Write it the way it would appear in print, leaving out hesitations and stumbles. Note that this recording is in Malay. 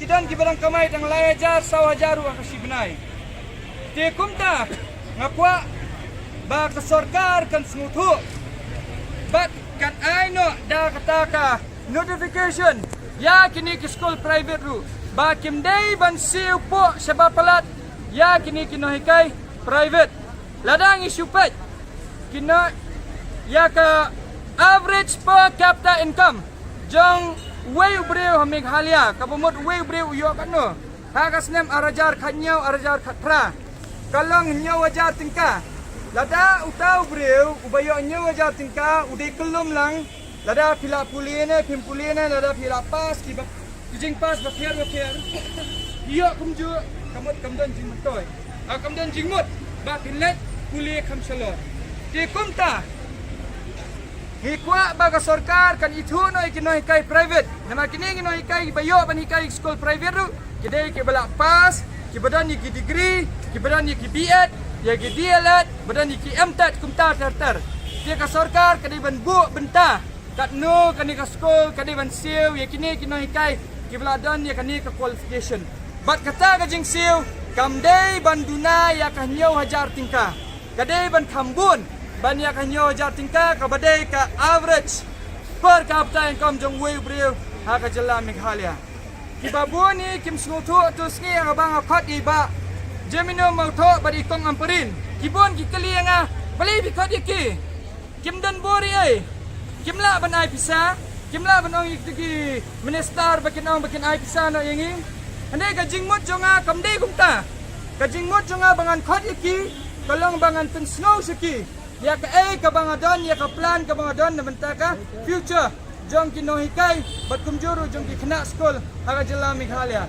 kidan kibarang kamay tang layajar sawajaru akasibnay. Ti kumta ngapwa ba kasorkar kan smutu. But kan aino da kataka notification ya kini ki school private ru. Ba kimday ban siu po sa bapalat ya kini kinohikay private. Ladang isupet kina ya ka average per capita income jong way breu hamig halia kapumot way breu yo kano hakas nem arajar khanyaw arajar khatra kalong nyaw ajar tingka lada utau breu ubayo nyaw ajar tingka udai kelum lang lada pila puline pim puline lada pila pas ki jing pas ba kher yo kumju kamot kamdan jing toy kamdan jing mot ba pinlet puli kham salor ti kumta hikwa baga sorkar kan itu no ikino hikai private nama kini ikino hikai bayo ban hikai school private ru kidai ke balak pas ki badan ni ki degree ki badan ni ki BEd ya ki DLEd badan ni ki MTEd kumta terter dia ka sorkar kadai ban bu benta kat no kan ka school kadai ban siu ya kini ikino hikai ki baladan ya kan ni ka qualification bat kata ka jing siu kamdai ban duna ya ka nyau hajar tingka kadai ban khambun banyak hanyo jar tingka ka badai ka average per capita income jong way breu ha ka jala Meghalaya ki babu ni kim smutu tu ski ang bang akhat iba jemino mauto badi kong amperin kibon ki kalianga bali bi khat ki kim dan bori ai kimla ban ai pisa kimla ban ong iki minister bakin ong bakin ai pisa no yangi ande ka jingmot jonga kamdei kumta ka jingmot jonga bangan khat ki kalong bangan pensno siki ya ka kabangadon ya ka plan kabangadon na bentaka future jong kinohikai bat kumjuru jong ki kena school haga jala Meghalaya.